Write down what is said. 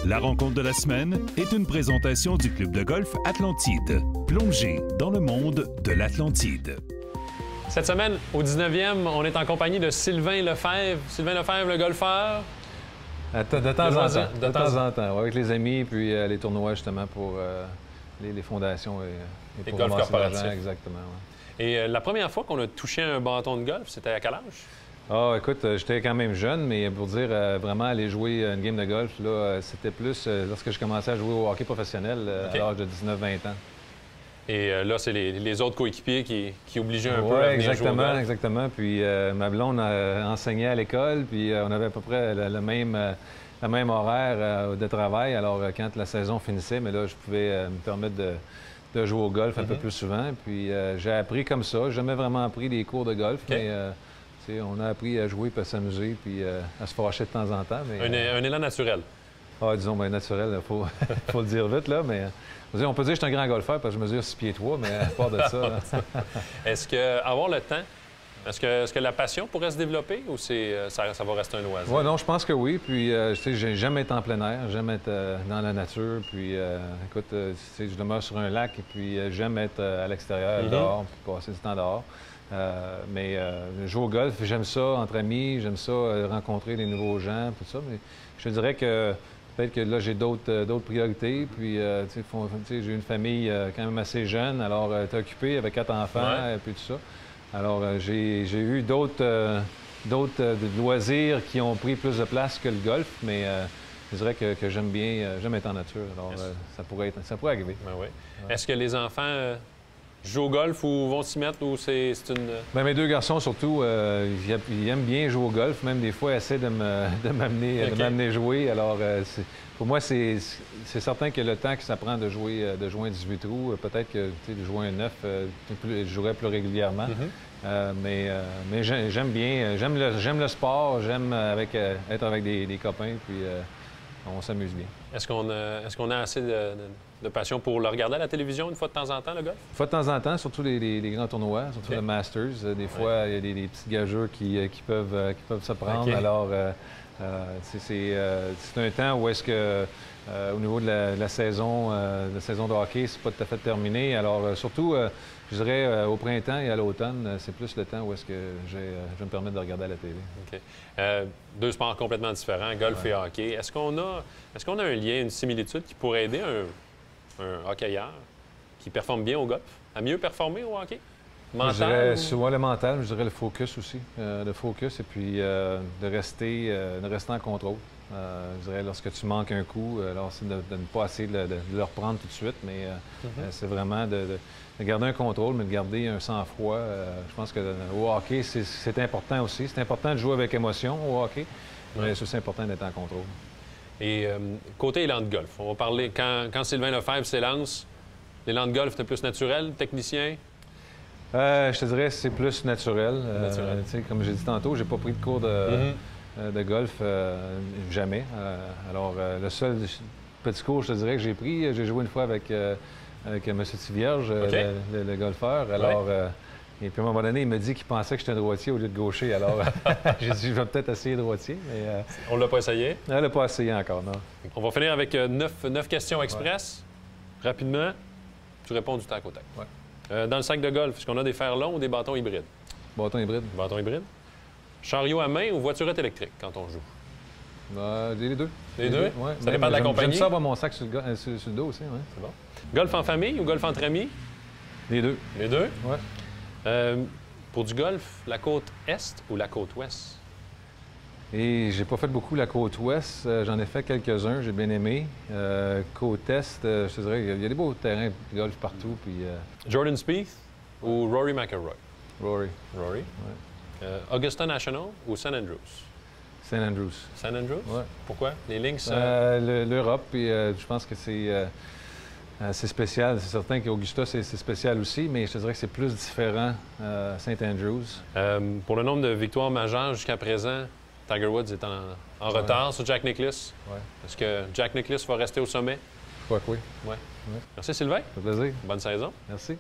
La rencontre de la semaine est une présentation du club de golf Atlantide, plongé dans le monde de l'Atlantide. Cette semaine, au 19e, on est en compagnie de Sylvain Lefebvre. Sylvain Lefebvre, le golfeur. De temps en temps, avec les amis, puis les tournois, justement, pour les fondations et Les pour golfs ramasser corporatifs. l'argent, exactement. Ouais. Et la première fois qu'on a touché un bâton de golf, c'était à quel âge? Ah, écoute, j'étais quand même jeune, mais pour dire vraiment aller jouer une game de golf, là, c'était plus lorsque je commençais à jouer au hockey professionnel à l'âge de 19-20 ans. Et là, c'est les autres coéquipiers qui obligeaient un peu à venir jouer au golf. Exactement. Puis ma blonde enseignait à l'école, puis on avait à peu près le même horaire de travail. Alors, quand la saison finissait, mais là, je pouvais me permettre de jouer au golf un peu plus souvent. Puis j'ai appris comme ça. J'ai jamais vraiment appris des cours de golf, mais on a appris à jouer, puis à s'amuser, puis à se fâcher de temps en temps. Mais, un élan naturel. Ah, disons, bien naturel, il faut le dire vite, là, mais on peut dire que je suis un grand golfeur parce que je mesure 6 pieds 3, mais à part de ça... Est-ce que avoir le temps, est-ce que la passion pourrait se développer ou ça va rester un loisir? Oui, non, je pense que oui. Puis, tu sais, j'aime être en plein air, j'aime être dans la nature. Puis, écoute, tu sais, je demeure sur un lac et puis j'aime être à l'extérieur, dehors, puis passer du temps dehors. Mais jouer au golf, j'aime ça entre amis, j'aime ça rencontrer des nouveaux gens, tout ça. Mais je te dirais que peut-être que là, j'ai d'autres priorités. Puis, tu sais, j'ai une famille quand même assez jeune. Alors, tu es occupé avec 4 enfants et puis tout ça. Alors, j'ai eu d'autres loisirs qui ont pris plus de place que le golf, mais je dirais que j'aime être en nature. Alors, ça pourrait arriver. Ben oui. Est-ce que les enfants jouent au golf ou vont s'y mettre ou c'est une... Bien, mes 2 garçons, surtout, ils aiment bien jouer au golf. Même des fois, ils essaient de m'amener jouer. Alors, pour moi, c'est certain que le temps que ça prend de jouer un 18 trous, peut-être que de jouer un 9, je jouerais plus régulièrement. Mais j'aime bien. J'aime le sport, j'aime être avec des copains, puis on s'amuse bien. Est-ce qu'on a assez de passion pour le regarder à la télévision une fois de temps en temps, le golf? Une fois de temps en temps, surtout les grands tournois, surtout le Masters. Des fois, il y a des petits gageurs qui peuvent se prendre. Alors, c'est un temps où est-ce que, au niveau de la saison de hockey, c'est pas tout à fait terminé. Alors, surtout, je dirais au printemps et à l'automne, c'est plus le temps où est-ce que je vais me permettre de regarder à la télé. OK. 2 sports complètement différents, golf et hockey. Est-ce qu'on a un lien, une similitude qui pourrait aider un hockeyeur qui performe bien au golf à mieux performer au hockey? Mental? Je dirais souvent le mental, je dirais le focus aussi. Le focus et puis de rester en contrôle. Je dirais lorsque tu manques un coup, alors c'est de ne pas essayer de le reprendre tout de suite, mais c'est vraiment de garder un contrôle, mais de garder un sang-froid. Je pense que au hockey, c'est important aussi. C'est important de jouer avec émotion au hockey, mais c'est aussi important d'être en contrôle. Et côté élan de golf, on va parler, quand Sylvain Lefebvre s'élance, l'élan de golf, c'est plus naturel, technicien? Je te dirais que c'est plus naturel. Comme j'ai dit tantôt, j'ai pas pris de cours de golf jamais. Alors, le seul petit cours, je te dirais, que j'ai pris, j'ai joué une fois avec M. Tivierge, le golfeur. Alors, et puis à un moment donné, il me dit qu'il pensait que j'étais un droitier au lieu de gaucher. Alors, j'ai dit, je vais peut-être essayer droitier. Mais, on l'a pas essayé? On l'a pas essayé encore, non. On va finir avec 9 questions express. Rapidement, tu réponds du tac au tac. Dans le sac de golf, est-ce qu'on a des fers longs ou des bâtons hybrides? Bâton hybride. Bâton hybride. Chariot à main ou voiturette électrique quand on joue? Les deux. Les deux? Oui. Ça dépend de la compagnie? J'aime ça avoir mon sac sur le dos aussi. Ouais. C'est bon. Golf en famille ou golf entre amis? Les deux. Les deux? Oui. Pour du golf, la côte est ou la côte ouest? Et j'ai pas fait beaucoup la côte ouest. J'en ai fait quelques-uns, j'ai bien aimé. Côte est, je te dirais, il y a des beaux terrains de golf partout. Puis, Jordan Spieth ou Rory McIlroy? Rory. Rory. Augusta National ou St. Andrews? St. Andrews. St. Andrews? Oui. Pourquoi? Les links? L'Europe, puis je pense que c'est spécial. C'est certain qu'Augusta, c'est spécial aussi, mais je te dirais que c'est plus différent St. Andrews. Pour le nombre de victoires majeures jusqu'à présent, Tiger Woods est en retard sur Jack Nicklaus. Est-ce que Jack Nicklaus va rester au sommet? Je crois que oui. Merci Sylvain. Ça fait plaisir. Bonne saison. Merci.